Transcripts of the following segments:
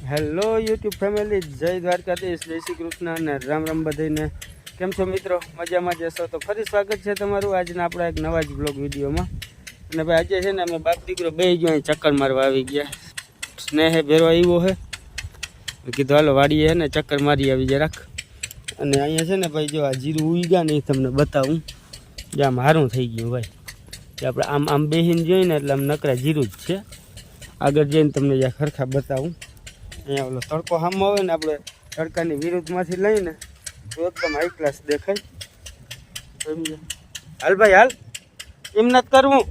Hello YouTube family, જય દ્વારકાધીશ, જય શ્રી કૃષ્ણ અને રામ રામ બધાને. કેમ છો મિત્રો? મજામાં જશો તો ફરી સ્વાગત છે તમારું આજના આપણા એક નવા જ બ્લોગ વિડીયોમાં. અને ભાઈ આજે છે ને અમે બાપ દીકરો બે જ અહીં ચક્કર મારવા આવી ગયા. સ્નેહે ભેરવા આવ્યો છે, કીધું હાલો વાડીએ છે ને ચક્કર મારી આવી જરાક. અને અહીંયા છે ને ભાઈ જો આ જીરું ઉઈ ગયા ને તમને બતાવું, જે આમ હારું થઈ ગયું ભાઈ. કે આપણે આમ આમ બેહીને જોઈએ ને એટલે આમ નકરા જીરું જ છે. આગળ જઈને તમને જ્યાં ખરખા બતાવું. અહીંયા ઓલો તડકો સામો આવે ને આપણે તડકાની વિરુદ્ધમાંથી લઈને તો એકદમ હાઈ ક્લાસ દેખાય. સમજે? હાલ ભાઈ હાલ, એમ નથી કરવું.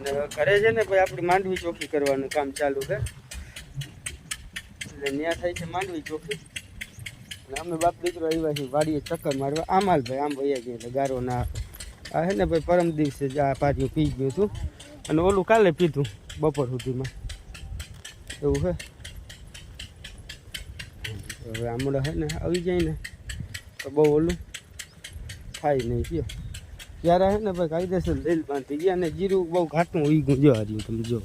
ને ઘરે છે ને ભાઈ આપણી માંડવી ચોખ્ખી કરવાનું કામ ચાલુ છે, એટલે ત્યાં થાય છે માંડવી ચોખ્ખી. અને અમે બાપ દીકરો આવ્યા છીએ વાડીએ ચક્કર મારવા. આમ હાલ ભાઈ, આમ વૈયા ગયા એટલે ગારો ના આ છે ને ભાઈ પરમ દિવસે જ આ પાછું પી ગયું હતું અને ઓલું કાલે પીધું બપોર સુધીમાં એવું છે. હવે આમળા છે ને આવી જાય ને તો બહુ ઓલું થાય નહીં. કયો ત્યારે છે ને ભાઈ કાયદેસર લીલ બાંધી ગયા અને જીરું બહુ ઘાટું ઉઈ ગયું. જો હાર્યું તમે જો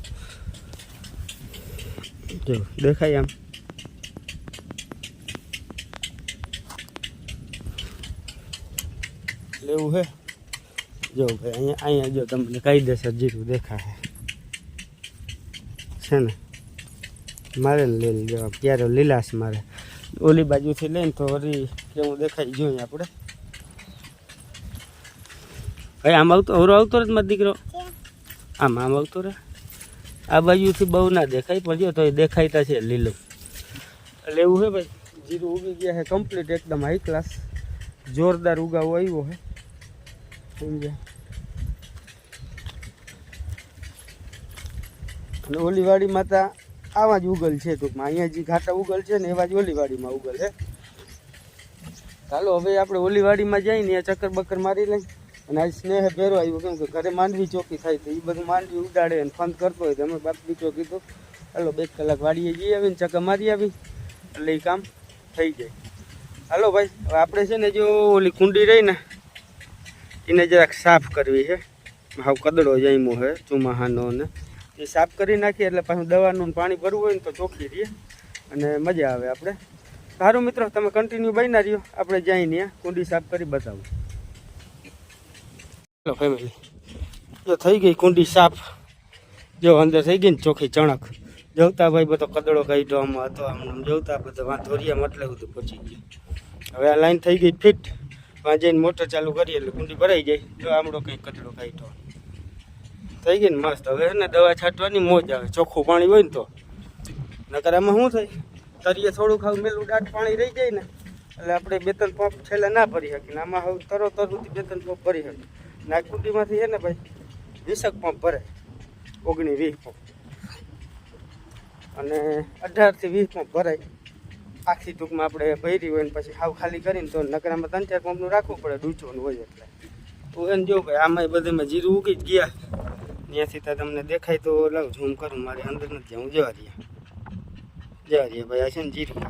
દેખાય આમ. લેવું છે જો ભાઈ, અહીંયા જો તમને કાયદેસર જીરું દેખાય છે ને. મારે લઈ જવા ક્યારે લીલાશ મારે ઓલી બાજુથી લઈને તો વળી કેવું દેખાય જોઈએ આપણે. ભાઈ આમ આવતો હરો આવતો રહે મારો દીકરો, આમ આવતો રહે. આ બાજુથી બહુ ના દેખાય પણ જો તો એ દેખાયતા છે લીલું. એટલે એવું છે ભાઈ, જીરું ઉગી ગયા છે કમ્પ્લીટ એકદમ હાઈ ક્લાસ જોરદાર ઉગાવો આવ્યો છે. સમજ્યા? અને ઓલી વાડીમાં તો આવા જ ઉગલ છે ટૂંકમાં. અહીંયા જે ઘાટા ઉગલ છે ને એવા જ ઓલી વાડીમાં ઉગલ છે. ચાલો હવે આપણે ઓલી વાડીમાં જઈને ત્યાં ચક્કર બક્કર મારી લઈ. અને આજ સ્નેહ ભેરો આવ્યો, કેમ કે ઘરે માંડવી ચોખ્ખી થાય તો એ બધું માંડવી ઉડાડે અને ફંદ કરતો હોય તો અમે બાપ દીકરો કીધું હાલો 2 કલાક વાડીએ જઈ આવીને ચક્કર મારી આવી એટલે એ કામ થઈ જાય. હાલો ભાઈ, હવે આપણે છે ને જો ઓલી કુંડી રહી ને એને જરાક સાફ કરવી છે. હાવ કદડો જામ્યો છે ચોમાહાનો, ને એ સાફ કરી નાખીએ એટલે પાછું દવાનું પાણી ભરવું હોય ને તો ચોખ્ખી રહીએ અને મજા આવે આપણે. સારું મિત્રો, તમે કન્ટિન્યુ બન્યા રહ્યો, આપણે જઈને ત્યાં કુંડી સાફ કરી બતાવું. ચલો ફેમિલી, જો થઈ ગઈ કુંડી સાફ. જો અંદર થઈ ગઈ ને ચોખ્ખી ચણક. જવતા ભાઈ બધો કદડો કાઢ્યો આમાં હતો, આમ જવતા બધો વાંધોરિયામાં એટલે બધું પહોંચી ગયું. હવે આ લાઈન થઈ ગઈ ફિટ, ત્યાં જઈને મોટર ચાલુ કરીએ એટલે કુંડી ભરાઈ જાય. જો આમળો કંઈક કચરો કાઢ્યો થઈ ગઈ ને મસ્ત. હવે ને દવા છાંટવાની મોજ આવે, ચોખ્ખું પાણી હોય ને તો. નકર આમાં શું થાય, તરીએ થોડુંક હવે મેલું દાટ પાણી રહી જાય ને એટલે આપણે 2-3 પંપ છેલ્લા ના ભરી શકીએ. આમાં હવે તરત સુધી 2-3 પંપ ભરી શકીએ. ના કુંડીમાંથી છે ને ભાઈ 20 પંપ ભરે, 19-20 પંપ અને 18 થી 20 પંપ ભરાય આખી. ટૂંકમાં આપણે ભરી હોય ને પછી હાવ ખાલી કરીને તો નકરામાં 3-4 પંપનું રાખવું પડે, ડૂચવાનું હોય એટલે. તો એને જો ભાઈ આમાં બધામાં જીરું ઉગી જ ગયા. ત્યાંથી તો તમને દેખાય તો લાવ ઝૂમ કરું, મારી અંદર નથી હું જવા રહીએ ભાઈ. આ છે ને જીરું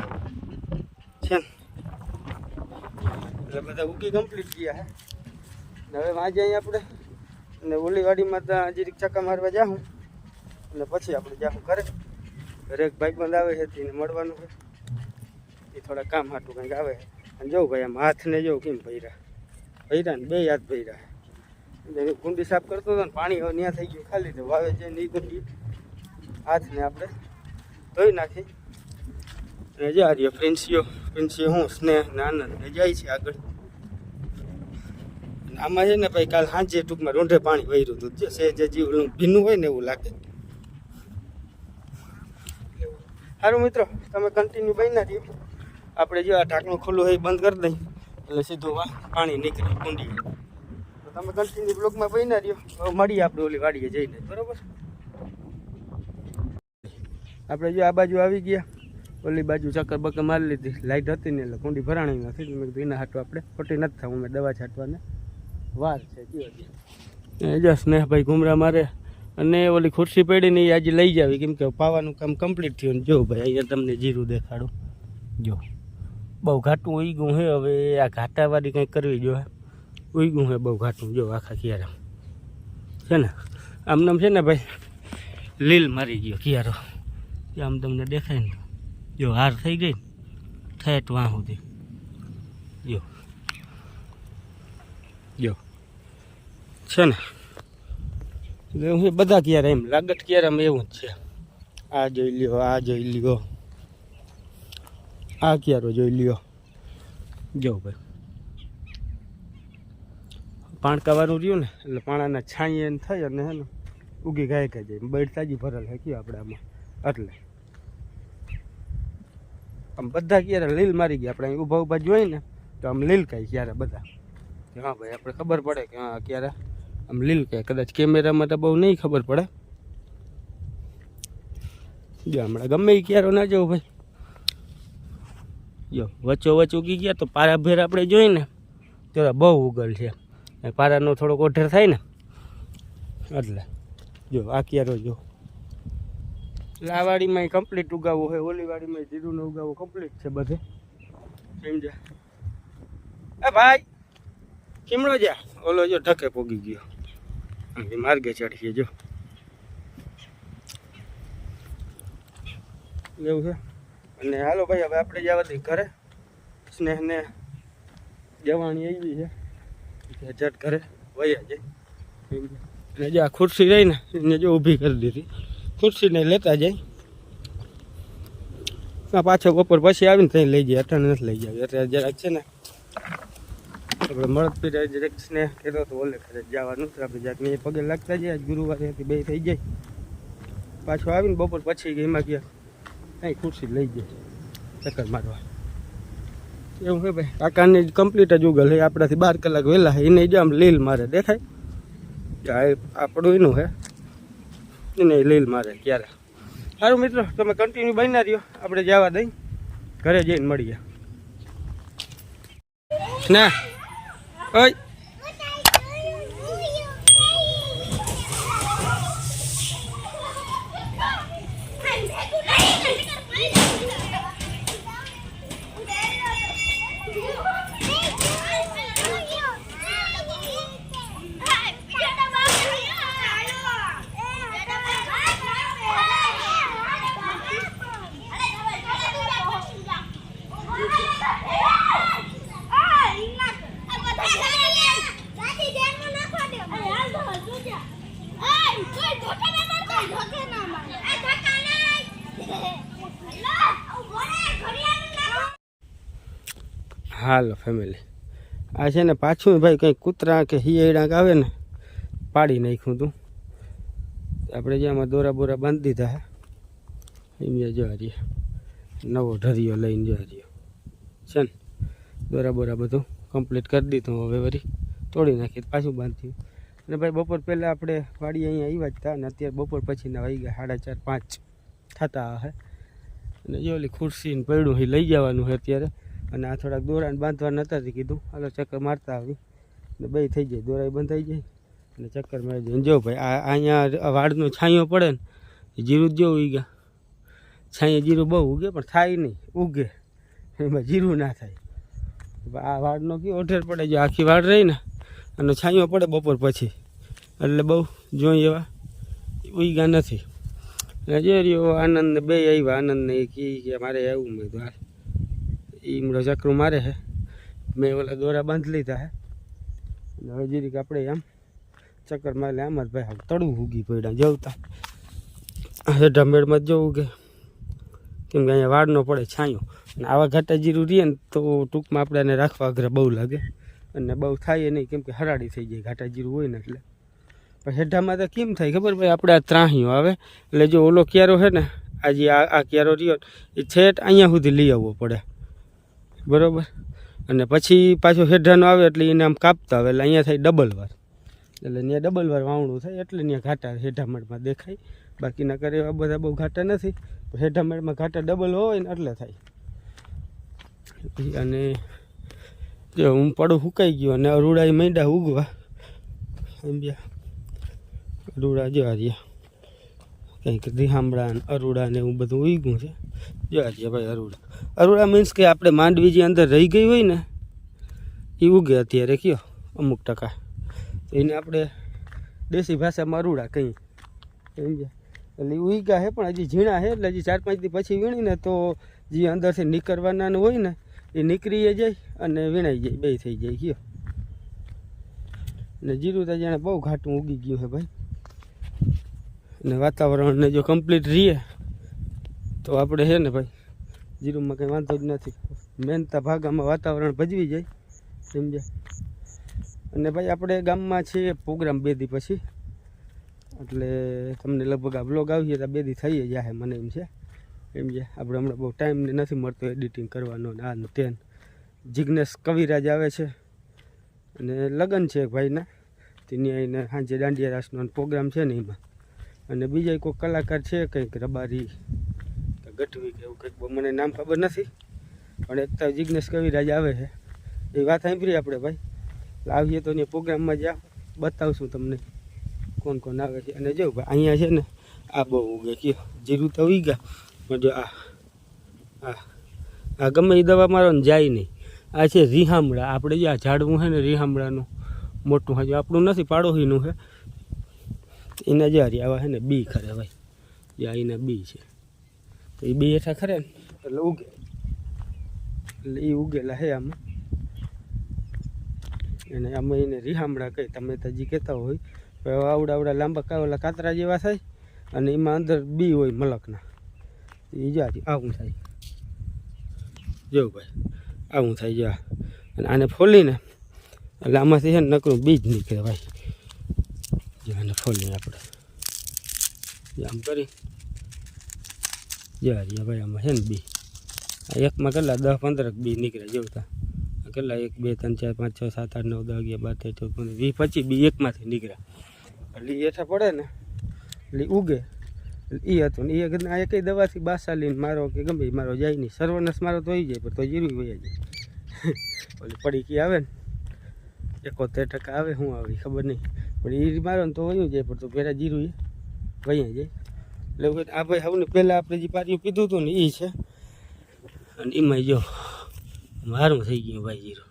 છે ને એટલે બધા ઉગી કમ્પ્લીટ ગયા છે. હવે આજે અહીં આપણે અને ઓલી વાડીમાં તો જીરીક ચક્કા મારવા જાઉં અને પછી આપણે જાઉં ઘરે. ઘરે એક ભાઈબંધ આવે છે તેને મળવાનું છે, એ થોડા કામ હાટું કંઈક આવે છે. અને જોઉં ભાઈ આમ હાથને જોઉં કેમ ભર્યા ને 2 હાથ ભર્યા. એટલે કુંડી સાફ કરતો હતો ને પાણી હવે ત્યાં થઈ ગયું ખાલી, તો વાવે છે ને એ કુંડી હાથને આપણે ધોઈ નાખી. અને જા રહ્યો પ્રિન્સીઓ હું સ્નેહ ને આનંદ જાય છે આગળ. આમાં છે ને ભાઈ કાલ સાંજે ટૂંકમાં રોંઢે પાણી વહ્યું હતું, જે સહેજ હજી ભીનું હોય ને એવું લાગે. સારું મિત્રો, તમે કન્ટિન્યુ બન્યા રહ્યો. આપણે જો આ ઢાંકણું ખુલ્લું હોય બંધ કરી દઈ એટલે સીધું પાણી નીકળે કુંડી. તો તમે કન્ટિન્યુ બ્લોકમાં બન્યા રહ્યો. હવે મળીએ આપણે ઓલી વાડીએ જઈને, બરાબર? આપણે જો આ બાજુ આવી ગયા, ઓલી બાજુ ચક્કર બક્કર મારી લીધી. લાઇટ હતી ને એટલે કુંડી ભરાણી નથી. મેં કીધું એના હાટું આપણે ખોટી નથી થવું, અમે દવા છાંટવાને વાર છે. જો સ્નેહભાઈ ઘૂમરા મારે અને ઓલી ખુરશી પડી ને એ આજે લઈ જાવી, કેમ કે પાવાનું કામ કમ્પ્લીટ થયું. ને જો ભાઈ અહીંયા તમને જીરું દેખાડું, જો બહુ ઘાટું ઉઈ ગયું છે. હવે આ ઘાટાવાળી કંઈક કરવી જોઈએ. ઉઈ ગયું છે બહુ ઘાટું, જો આખા ક્યારે છે ને આમનામ છે ને ભાઈ લીલ મારી ગયો ક્યારો આમ તમને દેખાય ને જો હાર થઈ ગઈ ને ઠેઠ વાં સુધી જો જો છે ને એટલે હું બધા ક્યારે એમ લાગત ક્યારામાં એવું જ છે આ જોઈ લ્યો આ જોઈ લ્યો આ ક્યારો જોઈ લ્યો જો ભાઈ પાણકાવાળું રહ્યું ને એટલે પાણાના છાંયે એને થઈ અને હે ને ઉગી ગાય કે જાય બળ તાજી ભરેલ હે કયો આપણે આમાં એટલે આમ બધા ક્યારે લીલ મારી ગયા આપણે અહીં ઊભા ઊભા જોઈ ને તો આમ લીલ કાંઈ ક્યારે બધા હા ભાઈ આપણે ખબર પડે કે હા ક્યારે આમ લીલ કાંઈ કદાચ કેમેરામાં તો બહુ નહીં ખબર પડે જો હમણાં ગમે એ ક્યારો ના જવું ભાઈ જો વચ્ચો વચ્ચ ઉગી ગયા તો પારા ભેર આપણે જોઈને તો બહુ ઉગલ છે પારાનો થોડોક ઓઢર થાય ને એટલે જો આ ક્યારો જો એટલે આ વાડીમાં કમ્પ્લીટ ઉગાવવું હોય ઓલી વાડીમાં જીરુંનો ઉગાવો કમ્પ્લીટ છે બધે સમજ્યા એ ભાઈ કેમડો જા ઓલો જો ઢકે પોગી ગયો માર્ગે ચડીએ જો એવું છે અને હાલો ભાઈ હવે આપણે જવા દઈએ ઘરે સ્નેહને જવાની આવી છે ઝટ ઘરે વયા જાય અને જો આ ખુરશી રહી ને એને જો ઊભી કરી દીધી ખુરશીને લેતા જાય પાછો બપોર પછી આવીને ત્યાં લઈ જાય અટાણે નથી લઈ જાય અત્યારે જરાક છે ને આપણે મળદ પીડા જરાક સ્નેહ કહેતો તો ઓલે ખરે જવાનું તો આપણે જરાક ને પગે લાગતા જાય આજ ગુરુવારે હતી બે થઈ જાય પાછો આવીને બપોર પછી એમાં ગયા કાંઈ ખુરશી લઈ જાય ચક્કર મારવા એવું હોય ભાઈ કાકાને કમ્પ્લીટ જ ઉગલ હે આપણાથી 12 કલાક વહેલા હે એને જ આમ લીલ મારે દેખાય આપણું એનું હે એને લીલ મારે ક્યારે સારું મિત્રો તમે કન્ટિન્યુ બન્યા રહ્યો આપણે જવા દઈ ઘરે જઈને મળીએ ના ઓય હાલો ફેમિલી આ છે ને પાછું ભાઈ કંઈક કૂતરા કે હિયાડા આવે ને પાડી નાખ્યું તું આપણે જે આમાં દોરા બોરા બાંધી દીધા હે એમ જોવા રહીએ નવો ઢરિયો લઈને જોવા રહ્યો છે ને દોરા બોરા બધું કમ્પ્લીટ કરી દીધું હવે વળી તોડી નાખી પાછું બાંધ્યું અને ભાઈ બપોર પહેલાં આપણે વાડી અહીંયા આવ્યા જ હતા અને અત્યારે બપોર પછીના વાગી ગયા 4:30 5 થતા હે અને જે ઓલી ખુરશી ને પડ્યું એ લઈ જવાનું છે અત્યારે અને આ થોડાક દોરાને બાંધવા નહોતા કીધું હાલો ચક્કર મારતા આવી ને બે થઈ જાય દોરા બંધાઈ જાય અને ચક્કર મારી જાય જો ભાઈ આ અહીંયા વાડનો છાંયો પડે ને જીરું જો ઉગી ગયા છાંયે જીરું બહુ ઉગે પણ થાય નહીં ઉગે એમાં જીરું ના થાય આ વાડનો કયો ઓઠેર પડે જો આખી વાડ રહી ને અને છાંયો પડે બપોર પછી એટલે બહુ જોઈ એવા ઉગ્યા નથી અને જે રહ્યો આનંદ બે આવ્યા આનંદને કે મારે આવું મેં તો ઈમડો ચક્રું મારે છે મેં ઓલા દોરા બાંધી લીધા હે અને હવે જીરીક આપણે આમ ચક્કર મારે આમ જ ભાઈ તળું ઉગી પડ્યા જવતા હેઠા મેળમાં જ જવું કે કેમ કે અહીંયા વાડનો પડે છાંયો અને આવા ઘાટા જીરું રહીએ ને તો ટૂંકમાં આપણે એને રાખવા અઘરા બહુ લાગે અને બહુ થાય નહીં કેમ કે હરાડી થઈ જાય ઘાટા જીરું હોય ને એટલે પણ હેઠામાં તો કેમ થાય ખબર ભાઈ આપણે આ ત્રાહીઓ આવે એટલે જો ઓલો ક્યારો છે ને આજે આ ક્યારો રહ્યો એ છેટ અહીંયા સુધી લઈ આવવો પડે બરાબર અને પછી પાછો હેઠાનો આવે એટલે એને આમ કાપતા આવે એટલે અહીંયા થાય ડબલ વાર એટલે ત્યાં ડબલ વાર વાવણું થાય એટલે ત્યાં ઘાટા હેઠામણમાં દેખાય બાકીના કરે એવા બધા બહુ ઘાટા નથી હેઠામણમાં ઘાટા ડબલ હોય ને એટલે થાય અને જો હું પડું સુકાઈ ગયો અને અરૂડા માંડ્યા ઉગવા સમજ્યા અરૂડા જોવા રહ્યા કંઈક રીહામડા અરૂડા ને એવું બધું ઉગ્યું છે જોવા જઈએ ભાઈ અરૂડા મીન્સ કે આપણે માંડવી જે અંદર રહી ગઈ હોય ને એ ઉગે અત્યારે કયો અમુક ટકા એને આપણે દેશી ભાષામાં અરૂડા કહીએ સમજ્યા એટલે ઉઈગા હે પણ હજી ઝીણા હે એટલે હજી 4-5 દી પછી વીણીને તો જે અંદરથી નીકળવાના હોય ને એ નીકળી જાય અને વીણાઈ જાય, બે થઈ જાય ગયો. ને જીરું તો જાણે બહુ ઘાટું ઉગી ગયું છે ભાઈ. અને વાતાવરણને જો કમ્પ્લીટ રહીએ તો આપણે છે ને ભાઈ જીરુંમાં કંઈ વાંધો જ નથી. મહેનતા ભાગામાં વાતાવરણ ભજવી જાય સમજ્યા. અને ભાઈ આપણે ગામમાં છીએ પ્રોગ્રામ 2 દી પછી, એટલે તમને લગભગ આ બ્લોગ આવીએ તો 2 દી થઈ જાય મને એમ છે સમજ્યા. આપણે હમણાં બહુ ટાઈમ નથી મળતો એડિટિંગ કરવાનો ને આનું તેન. જિગ્નેશ કવિરાજ આવે છે અને લગ્ન છે ભાઈના, તેની આવીને સાંજે દાંડિયા રાસનો પ્રોગ્રામ છે ને એમાં. અને બીજા કોઈ કલાકાર છે કંઈક રબારી કે ગઢવી કે એવું કંઈક, મને નામ ખબર નથી, પણ એક તો જિગ્નેશ કવિરાજ આવે છે એ વાત સાંભળી આપણે ભાઈ. આવીએ તો અહીંયા પ્રોગ્રામમાં જ્યાં બતાવશું તમને કોણ કોણ આવે છે. અને જો ભાઈ અહીંયા છે ને આ બહુ ઉગે કયો જીરું તો ઉગ્યા, પણ જો આ ગમે એ દવા મારો ને જાય નહીં. આ છે રીહામડા, આપણે જે આ ઝાડવું છે ને રીહામડાનું મોટું, હજુ આપણું નથી પાડોશીનું છે. એના જે આવા છે ને બી ખરે ભાઈ, જ્યાં એના બી છે તો એ બી હેઠા ખરે ને એટલે ઉગે, એટલે એ ઉગેલા છે આમાં. અને આમાં એને રીહામડા કહી, તમે તો હજી કહેતા હોય આવડા લાંબા ઓલા કાતરા જેવા થાય અને એમાં અંદર બી હોય મલકના. એ જાતી આવું થાય જો ભાઈ, આવું થાય જો. અને આને ફોલીને એટલે આમાંથી છે ને નકરું બીજ નીકળે ભાઈ. જો આને ફોલીને આપણે આમ કરી જા ભાઈ, આમાં છે ને બી આ એકમાં કેટલા 10-15 બી નીકળે જોતા. કેટલા 1 2 3 4 5 6 7 8 9 10 11 12 13 14 15 20 25 બી એકમાંથી નીકળે. એટલે એ હેઠા પડે ને એટલે ઉગે. એ હતું ને એ કઈ દવાથી બાસાલીને મારો કે ગમે મારો જાય નહીં, સર્વનસ મારો તો આવી જાય પણ તો જીરું વયા જાય. ઓલી પડીકી આવે ને 71% આવે, શું આવે ખબર નહીં, પણ એ મારો ને તો વયું જાય પણ તો પહેલાં જીરું એ વયા જાય. એટલે આ ભાઈ હવે પહેલાં આપણે જે પારિયું કીધું હતું ને એ છે. અને એમાં જો હારું થઈ ગયું ભાઈ જીરું.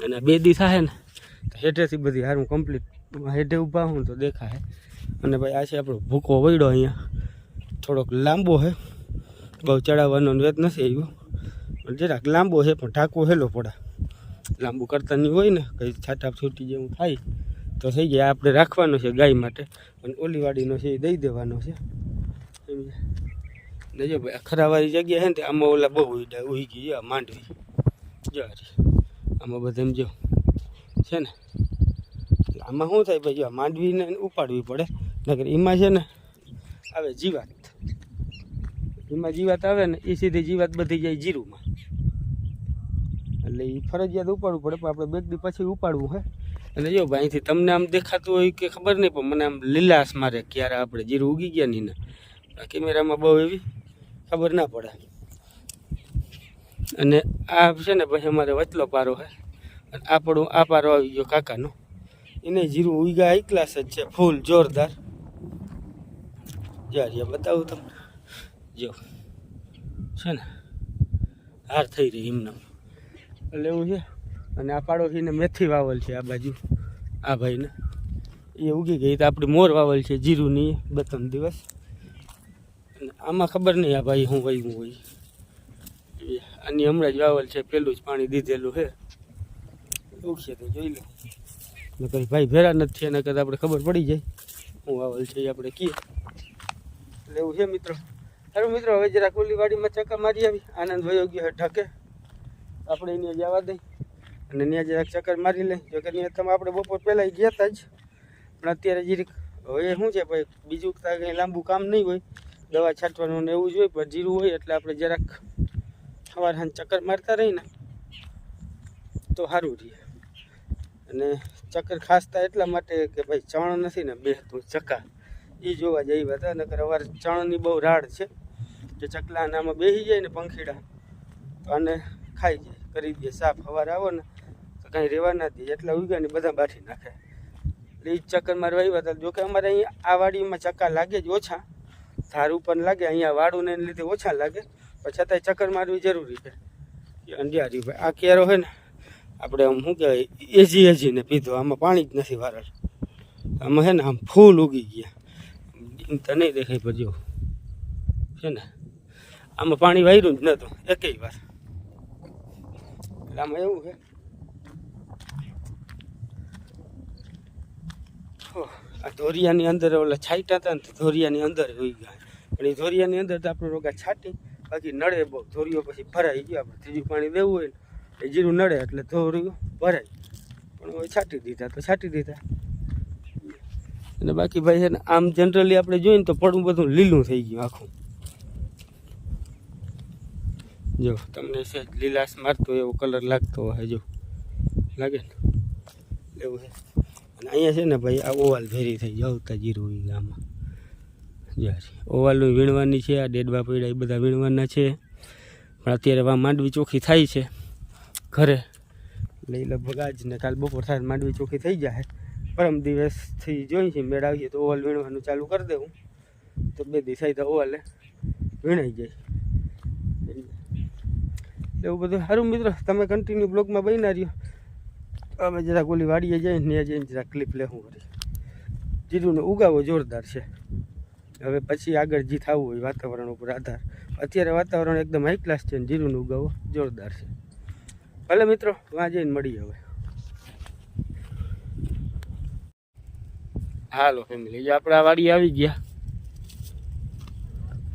અને 2 દી થાય ને તો હેઠેથી બધી હારું કમ્પ્લીટ હેઠે ઊભા હું તો દેખાય. અને ભાઈ આ છે આપણો ભૂકો વળ્યો અહીંયા, થોડોક લાંબો છે, બહુ ચડાવવાનો વેત નથી આવ્યો, પણ જરાક લાંબો છે પણ ઢાંકવો હેલો પડે. લાંબુ કરતા નહીં હોય ને કંઈ છાટા છૂટી જેવું થાય તો થઈ જાય. આપણે રાખવાનો છે ગાય માટે, અને ઓલી વાડીનો છે એ દઈ દેવાનો છે સમજ્યા. ને જો ભાઈ ખરાવાળી જગ્યા છે ને આમાં ઓલા બહુ ઉઈ ગઈ માંડવી જો આમાં બધા એમ જો છે ને. આમાં શું થાય ભાઈ, જો માંડવીને ઉપાડવી પડે, નકર એમાં છે ને આવે જીવાત. એમાં જીવાત આવે ને એ સીધી જીવાત બધી જાય જીરુંમાં, એટલે એ ફરજિયાત ઉપાડવું પડે. પણ આપણે 2 દી પછી ઉપાડવું છે. અને જો ભાઈ અહીંથી તમને આમ દેખાતું હોય કે ખબર નહીં, પણ મને આમ લીલાશ મારે ક્યારે આપણે જીરું ઉગી ગયા નહીં ને કેમેરામાં બહુ એવી ખબર ના પડે. અને આ છે ને પછી અમારે વચલો પારો છે, અને આ પારો આવી ગયો કાકાનો, એને જીરું ઉગ્યા હાઈ ક્લાસ જ છે, ફૂલ જોરદાર. જો બતાવું તમને, જો છે ને હાર થઈ રહી એમને, એટલે એવું છે. અને આ પાડોશીને મેથી વાવલ છે આ બાજુ, આ ભાઈને એ ઉગી ગઈ. તો આપણી મોર વાવલ છે જીરુંની 2-3 દિવસ. અને આમાં ખબર નહીં આ ભાઈ હું વયું હોય, આની હમણાં જ વાવલ છે, પેલું જ પાણી દીધેલું છે. ઉગશે તો જોઈ લો, નકર ભાઈ ભેરા નથી થયા, નકર આપણે ખબર પડી જાય હું વાવલ છે એ આપણે કહીએ. એટલે એવું છે મિત્રો. સારું મિત્રો, હવે જરાક ઓલી વાડીમાં ચક્કર મારી આવી, આનંદ વયો ગયો ઢકે, આપણે એને જવા દઈ અને ત્યાં જરાક ચક્કર મારી લઈ. જો કે ત્યાં તમે આપણે બપોર પહેલાં ગયા હતા જ, પણ અત્યારે જીરીક હવે શું છે ભાઈ, બીજું કંઈ લાંબુ કામ નહીં હોય, દવા છાંટવાનું ને એવું જ હોય, પણ જીરું હોય એટલે આપણે જરાક સવાર સાંજ ચક્કર મારતા રહીને તો સારું રહે. અને ચક્કર ખાસતા એટલા માટે કે ભાઈ ચણ નથી ને બેસતું ચક્કા, એ જોવા જઈ હતા. નકર અવાર ચણની બહુ રાડ છે, જે ચકલા આમાં બેસી જાય ને પંખીડા તો આને ખાઈ જાય, કરી દે સાફ. સવારે આવો ને તો કાંઈ રહેવા ના દે, એટલા ઉગ્યા ને બધા બાઠી નાખે. એટલે એ ચક્કર મારવા આવ્યા હતા. જોકે અમારે અહીંયા આ વાડીમાં ચક્કા લાગે જ ઓછા, ધારું પણ લાગે, અહીંયા વાડુને એને લીધે ઓછા લાગે, પણ છતાંય ચક્કર મારવી જરૂરી છે. અંડિયારી ભાઈ આ કેરો છે ને આપણે આમ શું કહેવાય એજીને પીધો, આમાં પાણી જ નથી વારલ, આમાં છે ને આમ ફૂલ ઉગી ગયા. એમ તો નહીં દેખાય પર જો છે ને આમાં પાણી વાર્યું જ નહોતું એકેય વાર. એટલે આમાં એવું છે આ ધોરિયાની અંદર ઓલા છાંટા હતા ને ધોરિયાની અંદર હોઈ ગયા, પણ એ ધોરિયાની અંદર તો આપણે રોગા છાંટી બાકી નડે બહુ. ધોરિયો પછી ભરાઈ ગયો, આપણે ત્રીજું પાણી દેવું હોય ને એ જીરું નડે એટલે ધોરિયો ભરાય, પણ હવે છાંટી દીધા તો છાંટી દીધા. અને બાકી ભાઈ છે ને આમ જનરલી આપણે જોઈએ ને તો પડું બધું લીલું થઈ ગયું આખું. જો તમને સહેજ લીલાશ મારતો એવો કલર લાગતો હોય, જો લાગે ને એવું છે. અને અહીંયા છે ને ભાઈ આ ઓવાલ ભેરી થઈ જાવતા જીરું એ ગામમાં જ્યારે ઓવાલનું વીણવાની છે. આ ડેડવા પૈડા એ બધા વીણવાના છે, પણ અત્યારે વા માંડવી ચોખ્ખી થાય છે ઘરે, એટલે લગભગ આજ ને કાલ બપોર થાય માંડવી ચોખ્ખી થઈ જાય. પરમ દિવસથી જોઈ છે મેળ આવીએ તો ઓવાલ વીણવાનું ચાલુ કરી દેવું, તો 2 દિવસ થાય તો ઓવાલે વીણાઈ જાય. એવું બધું સારું મિત્રો, તમે કન્ટિન્યુ બ્લોગમાં બન્યા રહ્યો. અમે જરાક ઓલી વાડીએ જઈને ત્યાં જઈને જરાક ક્લિપ લેવું પડે. જીરુંનો ઉગાવો જોરદાર છે. હવે પછી આગળ જે થવું હોય વાતાવરણ ઉપર આધાર. અત્યારે વાતાવરણ એકદમ હાઈ ક્લાસ છે ને જીરુંનો ઉગાવો જોરદાર છે. ભલે મિત્રો વાં જઈને મળીએ હવે. હાલો ફેમિલી, જો આપણે આ વાડી આવી ગયા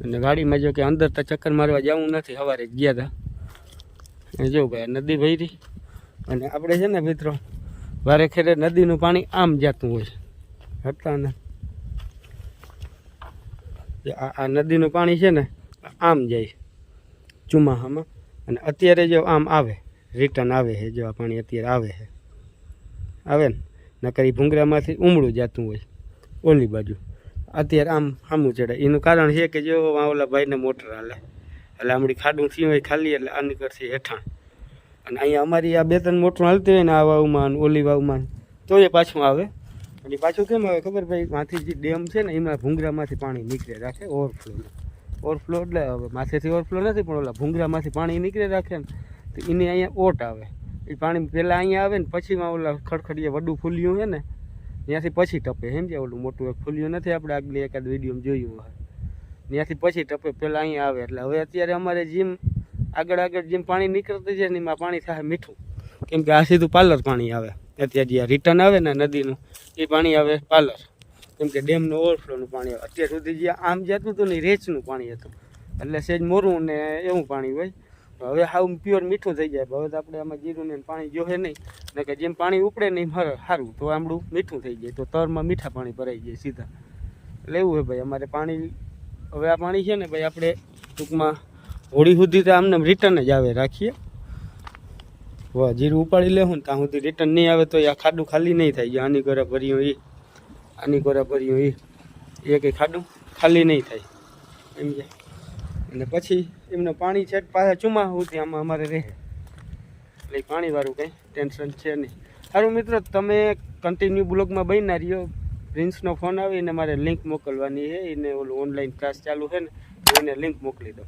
અને વાડીમાં જો કે અંદર તો ચક્કર મારવા જવું નથી, સવારે જ ગયા હતા. જો ભાઈ નદી ભરી અને આપણે છે ને મિત્રો વારે ખેરે નદીનું પાણી આમ જતું હોય હતા ને, આ નદીનું પાણી છે ને આમ જાય ચોમાસામાં, અને અત્યારે જો આમ આવે રિટર્ન આવે છે. જો આ પાણી અત્યારે આવે ને નકર ભૂંગરામાંથી ઉમળું જતું હોય ઓલી બાજુ, અત્યારે આમ સામું ચડે. એનું કારણ છે કે જો ઓલા ભાઈને મોટર હાલે એટલે આમડી ખાડું થયું હોય ખાલી એટલે આની કરતી હેઠાણ. અને અહીંયા અમારી આ 2-3 મોટરું હાલતી હોય ને આ વાવમાં ઓલી વાવમાં તો એ પાછું આવે. અને પાછું કેમ આવે ખબર ભાઈ, માંથી જે ડેમ છે ને એમાં ભૂંગરામાંથી પાણી નીકળે રાખે ઓવરફ્લો એટલે હવે માથેથી ઓવરફ્લો નથી પણ ઓલા ભૂંગરામાંથી પાણી નીકળે રાખે ને તો એની અહીંયા ઓટ આવે. એ પાણી પહેલાં અહીંયા આવે ને પછીમાં ઓલા ખડખડીએ વડું ફૂલ્યું છે ને ત્યાંથી પછી ટપે. સમજ્યા? ઓલું મોટું એક ફૂલ્યું નથી આપણે આગલી એકાદ વિડીયોમાં જોયું હોય, ત્યાંથી પછી ટપે, પહેલાં અહીંયા આવે. એટલે હવે અત્યારે અમારે જેમ આગળ જેમ પાણી નીકળતું છે ને એમાં પાણી થાય મીઠું, કેમ કે આ સીધું પાર્લર પાણી આવે. અત્યારે જે રિટર્ન આવે ને નદીનું એ પાણી આવે પાર્લર, કેમ કે ડેમનું ઓવરફ્લોનું પાણી આવે. અત્યાર સુધી જે આમ જતું હતું ને રેચનું પાણી હતું એટલે સહેજ મોરું ને એવું પાણી હોય. હવે હાવ પ્યોર મીઠું થઈ જાય. હવે તો આપણે આમાં જીરું ને પાણી જોહે નહીં, ને કે જેમ પાણી ઉપડે ને એમ સારું તો આમડું મીઠું થઈ જાય, તો તરમાં મીઠા પાણી ભરાઈ જાય સીધા. એટલે એવું હોય ભાઈ અમારે પાણી. હવે આ પાણી છે ને ભાઈ આપણે ટૂંકમાં હોળી સુધી તો આમને રિટર્ન જ આવે રાખીએ. વાહ, જીરું ઉપાડી લેવું ને ત્યાં સુધી રિટર્ન નહીં આવે તો આ ખાડું ખાલી નહીં થાય. આની ગોરા ભર્યું આની ગોરા ભર્યું એ કંઈ ખાડું ખાલી નહીં થાય એમ છે. અને પછી એમનું પાણી છે પાછા ચોમાસા સુધી આમાં અમારે રહે, એટલે પાણીવાળું કંઈ ટેન્શન છે નહીં. સારું મિત્રો, તમે કન્ટિન્યુ બ્લોગમાં બન્યા રહ્યો. પ્રિન્સનો ફોન આવીને મારે લિંક મોકલવાની છે, એને ઓલું ઓનલાઈન ક્લાસ ચાલુ છે ને એને લિંક મોકલી દો.